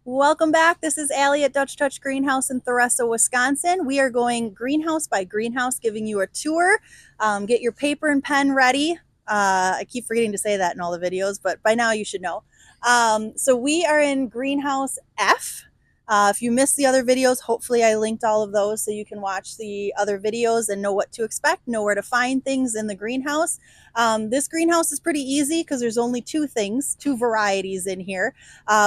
Welcome back. This is Allie at Dutch Touch Greenhouse in Thressa, Wisconsin. We are going greenhouse by greenhouse, giving you a tour. Get your paper and pen ready. I keep forgetting to say that in all the videos, but by now you should know. So we are in greenhouse F. If you missed the other videos, hopefully I linked all of those so you can watch the other videos and know what to expect, know where to find things in the greenhouse. This greenhouse is pretty easy because there's only two varieties in here.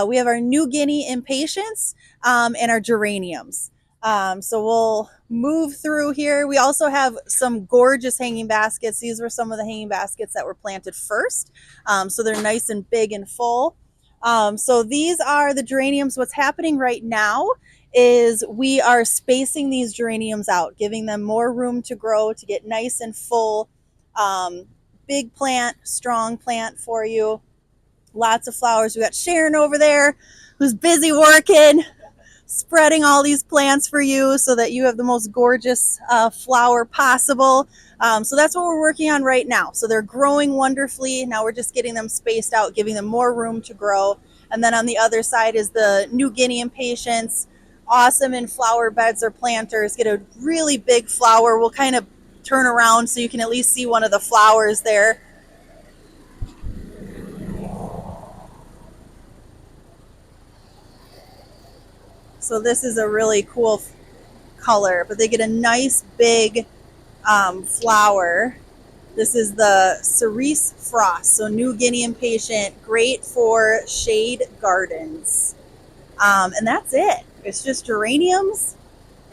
We have our New Guinea impatiens and our geraniums. So we'll move through here. We also have some gorgeous hanging baskets. These were some of the hanging baskets that were planted first. So they're nice and big and full. So these are the geraniums. What's happening right now is we are spacing these geraniums out, giving them more room to grow, to get nice and full. Big plant, strong plant for you. Lots of flowers. We got Sharon over there who's busy working, spreading all these plants for you so that you have the most gorgeous flower possible. So that's what we're working on right now. So they're growing wonderfully. Now we're just getting them spaced out, giving them more room to grow. And then on the other side is the New Guinea impatiens. Awesome in flower beds or planters. Get a really big flower. We'll kind of turn around so you can at least see one of the flowers there. So this is a really cool color, but they get a nice big flower. This is the cerise frost, so New Guinea impatient, great for shade gardens. And that's it. It's just geraniums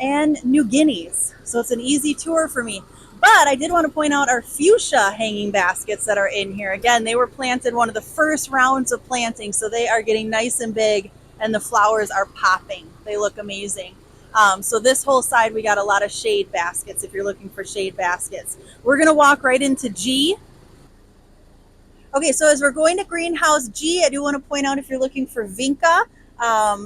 and New Guineas. So it's an easy tour for me. But I did want to point out our fuchsia hanging baskets that are in here. Again, they were planted one of the first rounds of planting, so they are getting nice and big and the flowers are popping. They look amazing. So this whole side, we got a lot of shade baskets if you're looking for shade baskets. We're going to walk right into G. Okay, so as we're going to greenhouse G, I do want to point out if you're looking for vinca,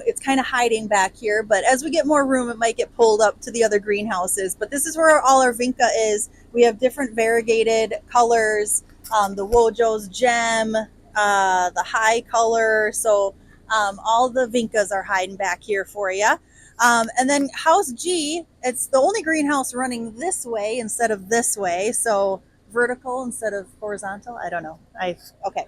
it's kind of hiding back here, but as we get more room, it might get pulled up to the other greenhouses. But this is where all our vinca is. We have different variegated colors, the Wojo's gem, the high color. So all the vincas are hiding back here for you. And then house G, it's the only greenhouse running this way instead of this way. So vertical instead of horizontal. I don't know. Okay.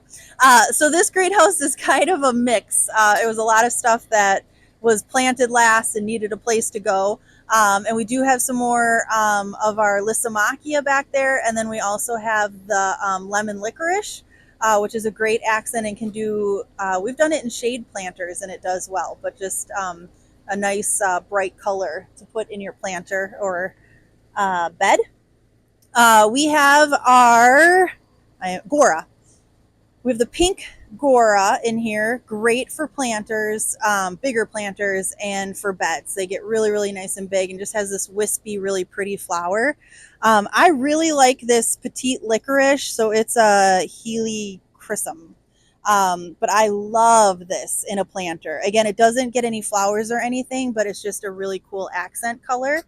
So this greenhouse is kind of a mix. It was a lot of stuff that was planted last and needed a place to go. And we do have some more of our Lysimachia back there. And then we also have the lemon licorice, which is a great accent and can do, we've done it in shade planters and it does well, but just a nice bright color to put in your planter or bed. We have our Gora. We have the pink Gora in here. Great for planters, bigger planters, and for beds. They get really, really nice and big and just has this wispy, really pretty flower. I really like this petite licorice. So it's a helichrysum. But I love this in a planter. Again, it doesn't get any flowers or anything, but it's just a really cool accent color.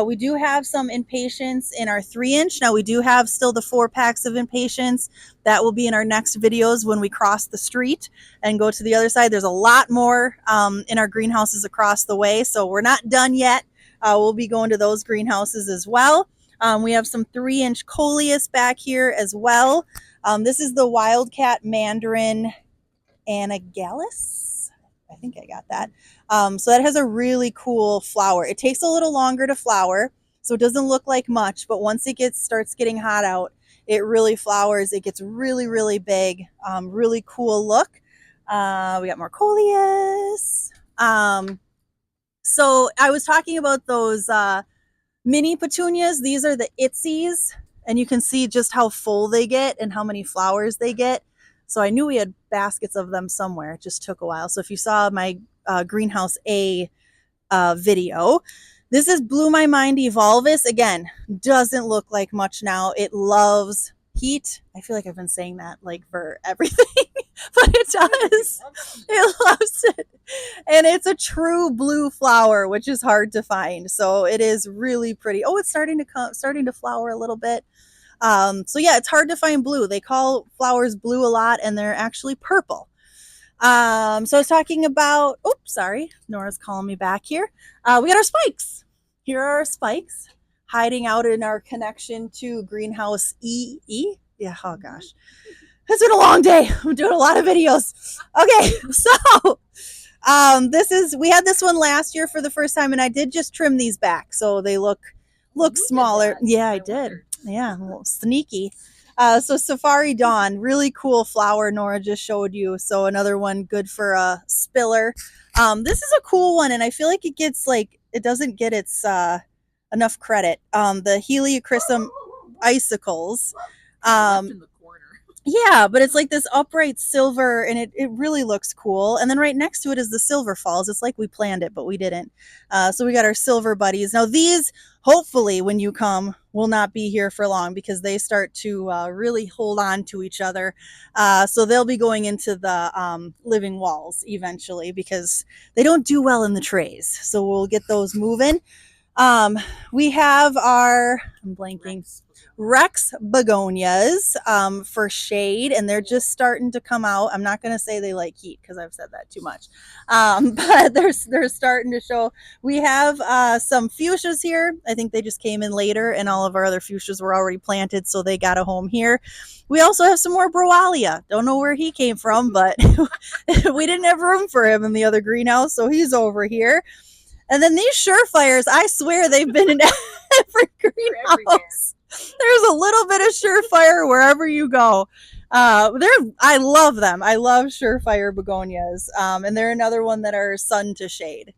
We do have some impatiens in our 3-inch. Now we do have still the 4 packs of impatiens. That will be in our next videos when we cross the street and go to the other side. There's a lot more in our greenhouses across the way, so we're not done yet. We'll be going to those greenhouses as well. We have some 3-inch coleus back here as well. This is the Wildcat Mandarin Anagalis. I think I got that. So that has a really cool flower. It takes a little longer to flower, so it doesn't look like much, but once it starts getting hot out, it really flowers. It gets really, really big. Really cool look. We got more coleus. So I was talking about those mini petunias. These are the Itzies, and you can see just how full they get and how many flowers they get. So I knew we had baskets of them somewhere. It just took a while. So if you saw my greenhouse A video, this is Blew My Mind Evolvus. Again, doesn't look like much now. It loves heat. I feel like I've been saying that like for everything, but it does. It loves it. And it's a true blue flower, which is hard to find. So it is really pretty. Oh, it's starting to flower a little bit. So yeah, it's hard to find blue. They call flowers blue a lot, and they're actually purple. So I was talking about, oops, sorry, Nora's calling me back here. We got our spikes. Here are our spikes hiding out in our connection to greenhouse E. Yeah, oh gosh. It's been a long day. I'm doing a lot of videos. Okay, so we had this one last year for the first time, and I did just trim these back so they look smaller. Yeah, I did. Yeah, a little sneaky. So Safari Dawn, really cool flower Nora just showed you. So another one good for a spiller. This is a cool one, and I feel like it doesn't get its enough credit. The Heliochrysum icicles. Um, yeah, but it's like this upright silver and it really looks cool. And then right next to it is the silver falls. It's like we planned it, but we didn't. So we got our silver buddies. Now these, hopefully when you come, will not be here for long because they start to really hold on to each other. So they'll be going into the living walls eventually because they don't do well in the trays. So we'll get those moving. We have our, I'm blanking, Rex begonias for shade, and they're just starting to come out. I'm not going to say they like heat because I've said that too much, but they're starting to show. We have some fuchsias here. I think they just came in later, and all of our other fuchsias were already planted, so they got a home here. We also have some more Broalia. Don't know where he came from, but we didn't have room for him in the other greenhouse, so he's over here. And then these Surefires, I swear they've been in every greenhouse. There's a little bit of Surefire wherever you go. I love them. I love Surefire begonias. And they're another one that are sun to shade.